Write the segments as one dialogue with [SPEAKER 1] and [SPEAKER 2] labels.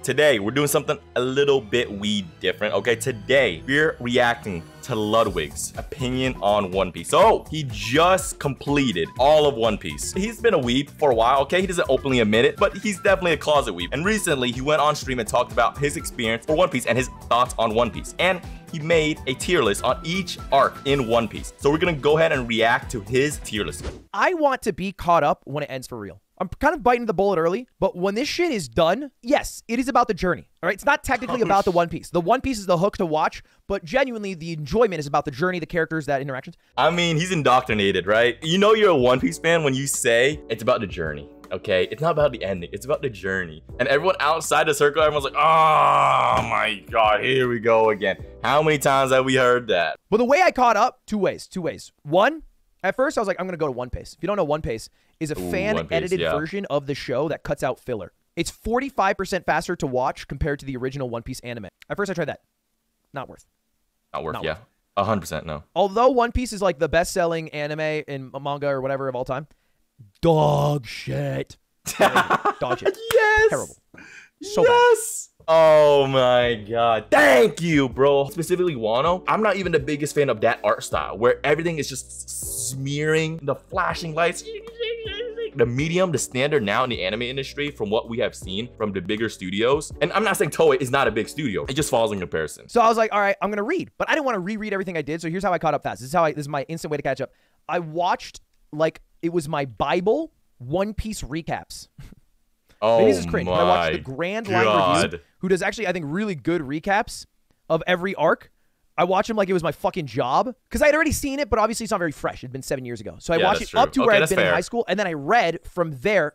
[SPEAKER 1] Today, we're doing something a little bit different, okay? Today, we're reacting to Ludwig's opinion on One Piece. So, he just completed all of One Piece. He's been a weeb for a while, okay? He doesn't openly admit it, but he's definitely a closet weeb. And recently, he went on stream and talked about his experience for One Piece and his thoughts on One Piece. And he made a tier list on each arc in One Piece. So we're gonna go ahead and react to his tier list.
[SPEAKER 2] I want to be caught up when it ends for real. I'm kind of biting the bullet early, but when this shit is done, yes, it is about the journey. All right, it's not technically about the One Piece. The One Piece is the hook to watch, but genuinely the enjoyment is about the journey, the characters, that interactions.
[SPEAKER 1] I mean, he's indoctrinated, right? You know you're a One Piece fan when you say it's about the journey. Okay, it's not about the ending, it's about the journey. And everyone outside the circle, everyone's like, oh my god, here we go again. How many times have we heard that?
[SPEAKER 2] Well, the way I caught up, two ways. One, at first I was like, I'm gonna go to One Piece. If you don't know, One Piece is a fan-edited version of the show that cuts out filler. It's 45% faster to watch compared to the original One Piece anime. At first I tried that. Not worth.
[SPEAKER 1] Not worth, yeah. 100% no.
[SPEAKER 2] Although One Piece is like the best-selling anime in manga or whatever of all time, dog shit. Dog shit.
[SPEAKER 1] Yes.
[SPEAKER 2] Terrible. So
[SPEAKER 1] yes. Bad. Oh my god. Thank you, bro. Specifically Wano. I'm not even the biggest fan of that art style where everything is just smearing, the flashing lights. The medium, the standard now in the anime industry from what we have seen from the bigger studios. And I'm not saying Toei is not a big studio. It just falls in comparison.
[SPEAKER 2] So I was like, all right, I'm going to read. But I didn't want to reread everything I did. So here's how I caught up fast. This is my instant way to catch up. I watched, like, it was my Bible, One Piece recaps.
[SPEAKER 1] Oh,
[SPEAKER 2] maybe this is cringe,
[SPEAKER 1] my
[SPEAKER 2] but I watched the Grand Line Review, who does actually, I think, really good recaps of every arc. I watched him like it was my fucking job because I had already seen it, but obviously it's not very fresh. It'd been 7 years ago. So I watched it up to where I'd been in high school, and then I read from there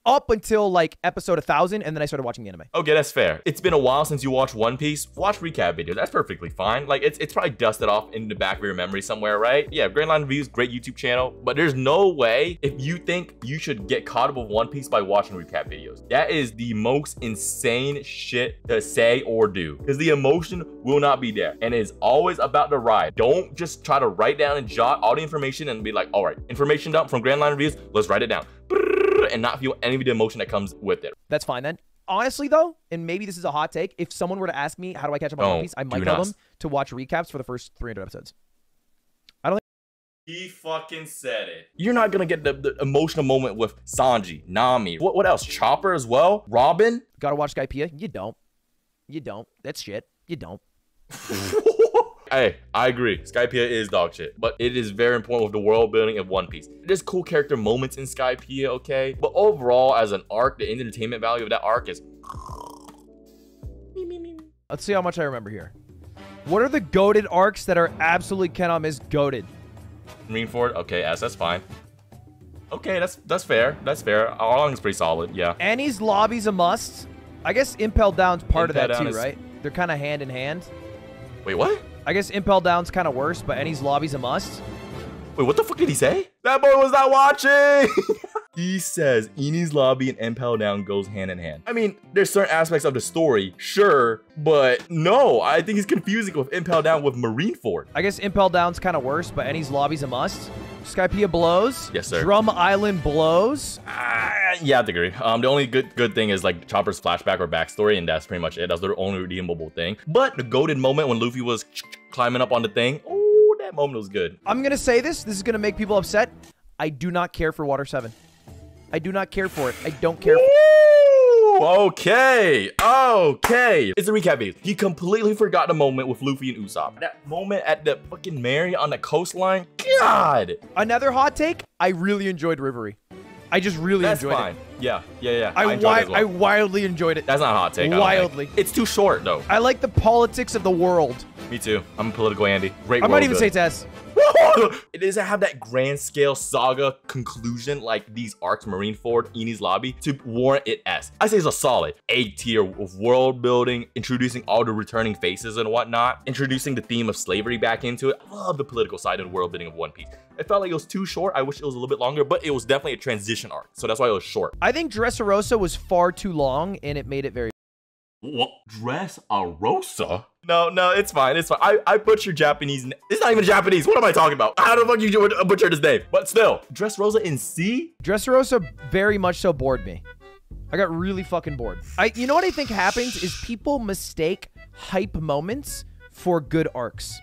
[SPEAKER 2] up until like episode 1000, and then I started watching the anime.
[SPEAKER 1] Okay, that's fair. It's been a while since you watched One Piece. Watch recap videos. That's perfectly fine. Like, it's probably dusted off in the back of your memory somewhere, right? Yeah, Grand Line Reviews, great YouTube channel. But there's no way if you think you should get caught up with One Piece by watching recap videos. That is the most insane shit to say or do. Because the emotion will not be there. And it's always about the ride. Don't just try to write down and jot all the information and be like, all right, information dump from Grand Line Reviews, let's write it down. And not feel any of the emotion that comes with it.
[SPEAKER 2] That's fine then. Honestly though, and maybe this is a hot take, if someone were to ask me how do I catch up on One Piece, I might tell them to watch recaps for the first 300 episodes. I don't think
[SPEAKER 1] he fucking said it. You're not gonna get the emotional moment with Sanji, Nami. What else? Chopper as well? Robin?
[SPEAKER 2] Gotta watch Skypiea? You don't. You don't. That's shit. You don't.
[SPEAKER 1] Hey, I agree. Skypiea is dog shit, but it is very important with the world building of One Piece. There's cool character moments in Skypiea, okay? But overall, as an arc, the entertainment value of that arc is...
[SPEAKER 2] Let's see how much I remember here. What are the goated arcs that are absolutely cannot miss goated?
[SPEAKER 1] Marineford? Okay, S, that's fine. Okay, that's fair. That's fair. All along is pretty solid, yeah.
[SPEAKER 2] Annie's lobby's a must. I guess Impel Down's part of that too, right? They're kind of hand in hand.
[SPEAKER 1] Wait, what?
[SPEAKER 2] I guess Impel Down's kind of worse, but Annie's lobby's a must.
[SPEAKER 1] Wait, what the fuck did he say? That boy was not watching! He says Enies Lobby and Impel Down goes hand in hand. I mean, there's certain aspects of the story, sure, but no, I think he's confusing with Impel Down with Marineford.
[SPEAKER 2] I guess Impel Down's kind of worse, but Annie's lobby's a must. Skypiea blows.
[SPEAKER 1] Yes, sir.
[SPEAKER 2] Drum Island blows.
[SPEAKER 1] Yeah, I agree. The only good thing is like Chopper's flashback or backstory, and that's pretty much it. That's the only redeemable thing. But the goated moment when Luffy was climbing up on the thing, oh, that moment was good.
[SPEAKER 2] I'm gonna say this is gonna make people upset. I do not care for Water 7. I do not care for it. I don't care.
[SPEAKER 1] Okay. It's a recap video. He completely forgot the moment with Luffy and Usopp. That moment at the fucking Mary on the coastline. God.
[SPEAKER 2] Another hot take. I really enjoyed Rivery. I just really enjoyed it.
[SPEAKER 1] Yeah.
[SPEAKER 2] I enjoyed it as well. I wildly enjoyed it.
[SPEAKER 1] That's not a hot take.
[SPEAKER 2] Wildly.
[SPEAKER 1] It's too short though.
[SPEAKER 2] I like the politics of the world.
[SPEAKER 1] Me too. I'm a political Andy. Great.
[SPEAKER 2] I might even say it's S.
[SPEAKER 1] It doesn't have that grand scale saga conclusion like these arcs, Marineford, Enies Lobby, to warrant it S. I say it's a solid A tier of world building, introducing all the returning faces and whatnot, introducing the theme of slavery back into it. I love the political side of the world building of One Piece. It felt like it was too short. I wish it was a little bit longer, but it was definitely a transition arc, so that's why it was short.
[SPEAKER 2] I think Dressrosa was far too long, and it made it very...
[SPEAKER 1] What? Dressrosa? No, it's fine. It's fine. I butchered Japanese. It's not even Japanese. What am I talking about? How the fuck you butchered his name? But still, Dressrosa in C?
[SPEAKER 2] Dressrosa very much so bored me. I got really fucking bored. You know what I think happens is people mistake hype moments for good arcs.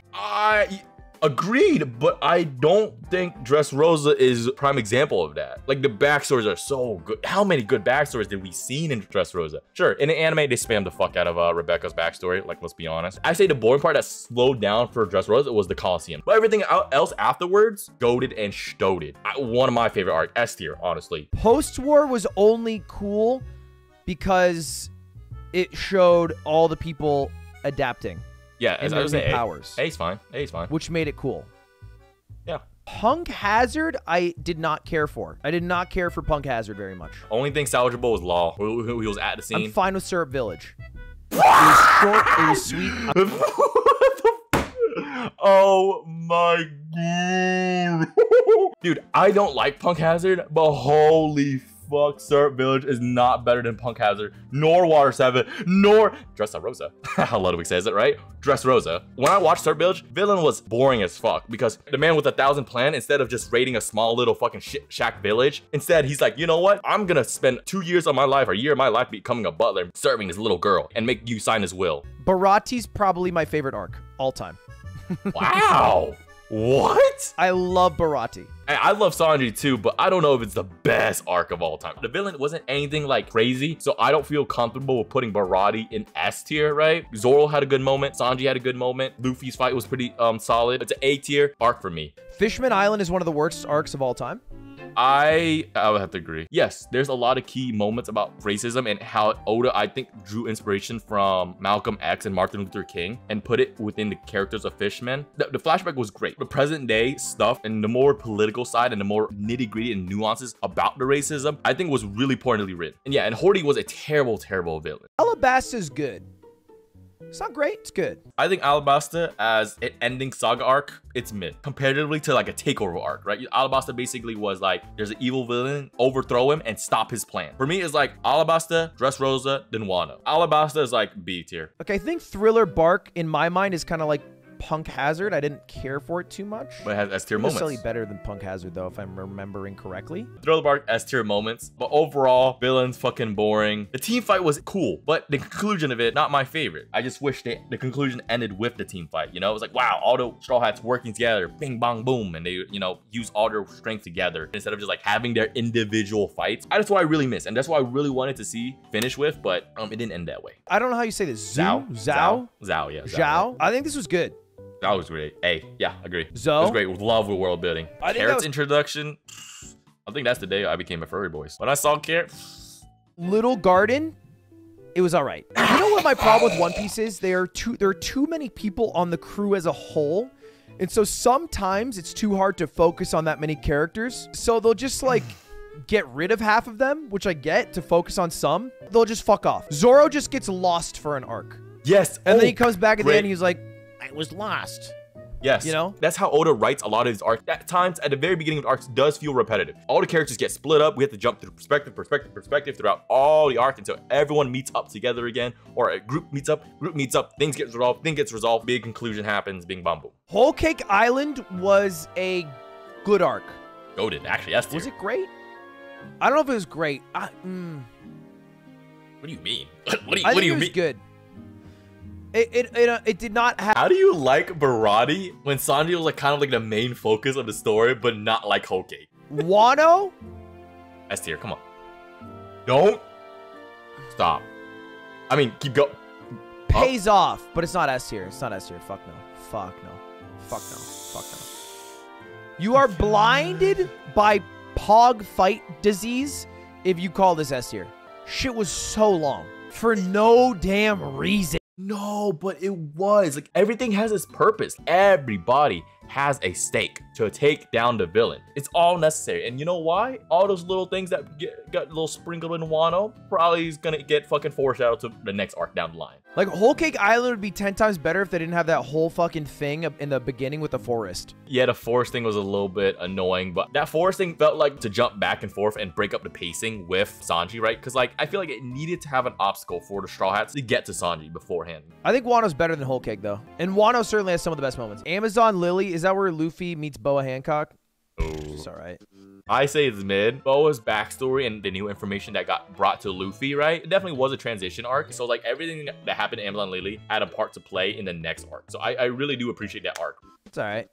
[SPEAKER 1] Agreed, but I don't think Dressrosa is a prime example of that. Like, the backstories are so good. How many good backstories did we see in Dressrosa? Sure, in the anime, they spammed the fuck out of Rebecca's backstory, like, let's be honest. I say the boring part that slowed down for Dressrosa was the Colosseum. But everything else afterwards, goated and stoated. One of my favorite arcs, S tier, honestly.
[SPEAKER 2] Post-war was only cool because it showed all the people adapting.
[SPEAKER 1] Yeah, as I was saying,
[SPEAKER 2] powers.
[SPEAKER 1] A's fine. A's fine.
[SPEAKER 2] Which made it cool.
[SPEAKER 1] Yeah.
[SPEAKER 2] Punk Hazard, I did not care for. I did not care for Punk Hazard very much.
[SPEAKER 1] Only thing salvageable was Law, who he was at the scene.
[SPEAKER 2] I'm fine with Syrup Village. It was short, it was sweet.
[SPEAKER 1] Oh my god. Dude, I don't like Punk Hazard, but holy fuck, Syrup Village is not better than Punk Hazard, nor Water 7, nor Dressrosa. How Ludwig says it, right? Dressrosa. When I watched Syrup Village, villain was boring as fuck because the man with 1,000 plan, instead of just raiding a small little fucking shack village, instead he's like, you know what? I'm gonna spend 2 years of my life, or a year of my life becoming a butler, serving this little girl, and make you sign his will.
[SPEAKER 2] Barati's probably my favorite arc, all time.
[SPEAKER 1] Wow. What?
[SPEAKER 2] I love Barati.
[SPEAKER 1] I love Sanji too, but I don't know if it's the best arc of all time. The villain wasn't anything like crazy, so I don't feel comfortable with putting Barati in S tier, right? Zoro had a good moment. Sanji had a good moment. Luffy's fight was pretty solid. It's an A tier arc for me.
[SPEAKER 2] Fishman Island is one of the worst arcs of all time.
[SPEAKER 1] I would have to agree. Yes, there's a lot of key moments about racism and how Oda, I think, drew inspiration from Malcolm X and Martin Luther King and put it within the characters of Fishman. The flashback was great. The present day stuff and the more political side and the more nitty gritty and nuances about the racism, I think was really pointedly written. And yeah, and Horty was a terrible, terrible villain.
[SPEAKER 2] Alabasta's good. It's not great, it's good.
[SPEAKER 1] I think Alabasta as an ending saga arc, it's mid. Comparatively to like a takeover arc, right? Alabasta basically was like, there's an evil villain, overthrow him and stop his plan. For me, it's like Alabasta, Dressrosa, then Wano. Alabasta is like B tier.
[SPEAKER 2] Okay, I think Thriller Bark in my mind is kind of like Punk Hazard. I didn't care for it too much.
[SPEAKER 1] But it has S tier moments.
[SPEAKER 2] It's necessarily better than Punk Hazard though, if I'm remembering correctly.
[SPEAKER 1] Thriller Bark S tier moments, but overall, villains fucking boring. The team fight was cool, but the conclusion of it, not my favorite. I just wish the conclusion ended with the team fight. You know, it was like, wow, all the Straw Hats working together, bing, bong, boom, and they, you know, use all their strength together instead of just like having their individual fights. That's what I really miss, and that's what I really wanted to see finish with, but it didn't end that way.
[SPEAKER 2] I don't know how you say this.
[SPEAKER 1] Zhao, yeah.
[SPEAKER 2] Zhao. I think this was good.
[SPEAKER 1] That was great. A, yeah, agree.
[SPEAKER 2] Zoe?
[SPEAKER 1] It was great. Love with world building. Carrot's introduction, I think that's the day I became a furry boy. When I saw Carrot.
[SPEAKER 2] Little Garden, it was all right. You know what my problem with One Piece is? There are too many people on the crew as a whole. And so sometimes it's too hard to focus on that many characters. So they'll just like get rid of half of them, which I get, to focus on some. They'll just fuck off. Zoro just gets lost for an arc.
[SPEAKER 1] Yes.
[SPEAKER 2] And then he comes back at the end and he's like, I was lost.
[SPEAKER 1] Yes.
[SPEAKER 2] You know?
[SPEAKER 1] That's how Oda writes a lot of his arcs. At times, at the very beginning of arcs, does feel repetitive. All the characters get split up. We have to jump through perspective throughout all the arc until everyone meets up together again. Or a group meets up, things get resolved, big conclusion happens, bing, bam, boom.
[SPEAKER 2] Whole Cake Island was a good arc.
[SPEAKER 1] Goated, actually, S tier.
[SPEAKER 2] Was it great? I don't know if it was great.
[SPEAKER 1] What do you mean? What do you mean?
[SPEAKER 2] It was good. It did not have.
[SPEAKER 1] How do you like Barati when Sanji was like kind of like the main focus of the story, but not like Whole Cake?
[SPEAKER 2] Wano?
[SPEAKER 1] S tier, come on. Don't stop. I mean, keep going.
[SPEAKER 2] Pays off, but it's not S tier. It's not S tier. Fuck no. Fuck no. Fuck no. Fuck no. You are blinded by Pog fight disease if you call this S tier. Shit was so long for no damn reason.
[SPEAKER 1] No, but it was. Like, everything has its purpose. Everybody has a stake to take down the villain. It's all necessary. And you know why? All those little things that got a little sprinkled in Wano probably is gonna get fucking foreshadowed to the next arc down the line.
[SPEAKER 2] Like, Whole Cake Island would be 10 times better if they didn't have that whole fucking thing in the beginning with the forest.
[SPEAKER 1] Yeah, the forest thing was a little bit annoying, but that forest thing felt like to jump back and forth and break up the pacing with Sanji, right? Because, like, I feel like it needed to have an obstacle for the Straw Hats to get to Sanji beforehand.
[SPEAKER 2] I think Wano's better than Whole Cake, though. And Wano certainly has some of the best moments. Amazon Lily, is that where Luffy meets Boa Hancock?
[SPEAKER 1] Oh.
[SPEAKER 2] It's all right.
[SPEAKER 1] I say it's mid. Boa's backstory and the new information that got brought to Luffy, right? It definitely was a transition arc. So like everything that happened to Amazon Lily had a part to play in the next arc. So I really do appreciate that arc.
[SPEAKER 2] It's all right.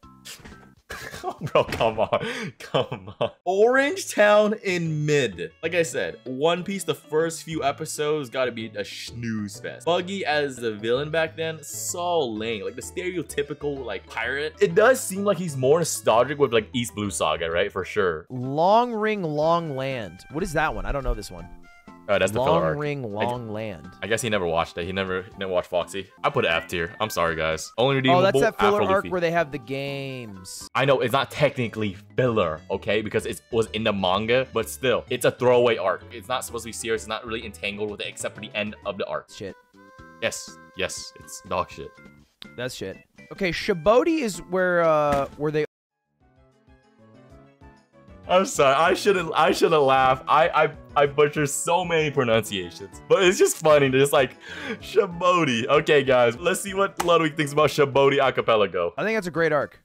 [SPEAKER 1] Bro, come on. Come on. Orange Town in mid. Like I said, One Piece, the first few episodes gotta be a snooze fest. Buggy as the villain back then, so lame. Like the stereotypical like pirate. It does seem like he's more nostalgic with like East Blue Saga, right? For sure.
[SPEAKER 2] Long Ring, Long Land. What is that one? I don't know this one.
[SPEAKER 1] Oh, that's the filler arc.
[SPEAKER 2] Long Ring, Long Land.
[SPEAKER 1] I guess he never watched it. He never watched Foxy. I put F tier. I'm sorry, guys. Only redeemable.
[SPEAKER 2] Oh, that's that filler arc where they have the games.
[SPEAKER 1] I know it's not technically filler, okay, because it was in the manga, but still, it's a throwaway arc. It's not supposed to be serious. It's not really entangled with it except for the end of the arc.
[SPEAKER 2] Shit.
[SPEAKER 1] Yes, it's dog shit.
[SPEAKER 2] That's shit. Okay, Shibodi is where they.
[SPEAKER 1] I'm sorry. I shouldn't laugh. I butcher so many pronunciations, but it's just funny to just like Shibodi. Okay, guys, let's see what Ludwig thinks about Shibodi Archipelago.
[SPEAKER 2] I think that's a great arc.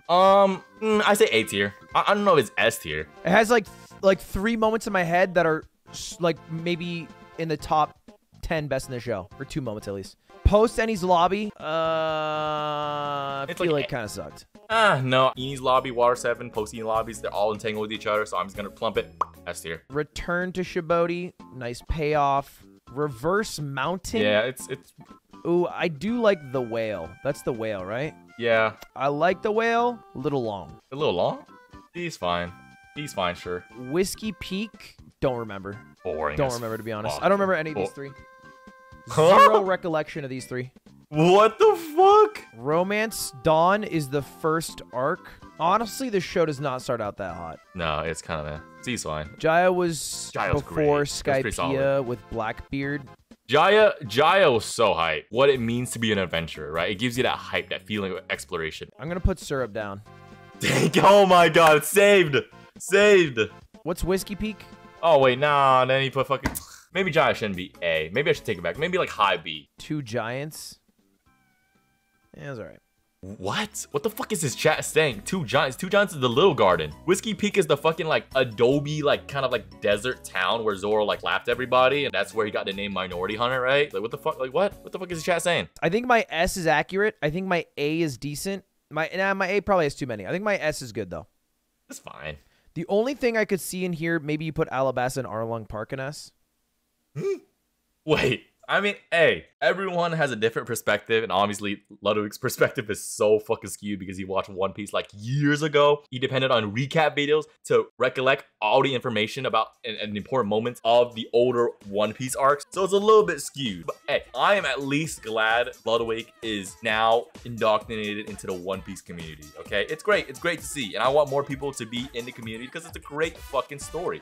[SPEAKER 1] I say A tier. I don't know if it's S tier.
[SPEAKER 2] It has like 3 moments in my head that are like maybe in the top 10 best in the show, or 2 moments at least. Post Eni's lobby, I feel like kind of sucked.
[SPEAKER 1] No. Eni's lobby, Water 7, Post Eni lobbies, they're all entangled with each other, so I'm just gonna plump it S tier.
[SPEAKER 2] Return to Shibodi, nice payoff. Reverse Mountain.
[SPEAKER 1] Yeah, it's.
[SPEAKER 2] Ooh, I do like the whale. That's the whale, right?
[SPEAKER 1] Yeah.
[SPEAKER 2] I like the whale. A little long.
[SPEAKER 1] A little long? He's fine. He's fine, sure.
[SPEAKER 2] Whiskey Peak. Don't remember.
[SPEAKER 1] Boring.
[SPEAKER 2] Don't remember, to be honest. I don't remember any of these 3.
[SPEAKER 1] Huh?
[SPEAKER 2] Zero recollection of these 3.
[SPEAKER 1] What the fuck?
[SPEAKER 2] Romance Dawn is the first arc. Honestly, this show does not start out that hot.
[SPEAKER 1] No, it's kind of Z's fine.
[SPEAKER 2] Jaya was before Skypiea with Blackbeard.
[SPEAKER 1] Jaya was so hype. What it means to be an adventurer, right? It gives you that hype, that feeling of exploration.
[SPEAKER 2] I'm gonna put Syrup down.
[SPEAKER 1] Oh my god, it's saved. Saved.
[SPEAKER 2] What's Whiskey Peak?
[SPEAKER 1] Oh wait, nah, then he put fucking... Maybe Jaya shouldn't be A. Maybe I should take it back. Maybe like high B.
[SPEAKER 2] 2 giants. Yeah, that's alright.
[SPEAKER 1] What? What the fuck is this chat saying? 2 giants. 2 giants is the Little Garden. Whiskey Peak is the fucking like Adobe, like kind of like desert town where Zoro like laughed everybody, and that's where he got the name Minority Hunter, right? Like what the fuck? Like what? What the fuck is the chat saying?
[SPEAKER 2] I think my S is accurate. I think my A is decent. My A probably has too many. I think my S is good though.
[SPEAKER 1] That's fine.
[SPEAKER 2] The only thing I could see in here, maybe you put Alabasta and Arlong Park in S.
[SPEAKER 1] Wait, I mean, hey, everyone has a different perspective, and obviously Ludwig's perspective is so fucking skewed because he watched One Piece like years ago. He depended on recap videos to recollect all the information about and important moments of the older One Piece arcs, so it's a little bit skewed. But hey, I am at least glad Ludwig is now indoctrinated into the One Piece community, okay? It's great to see, and I want more people to be in the community because it's a great fucking story.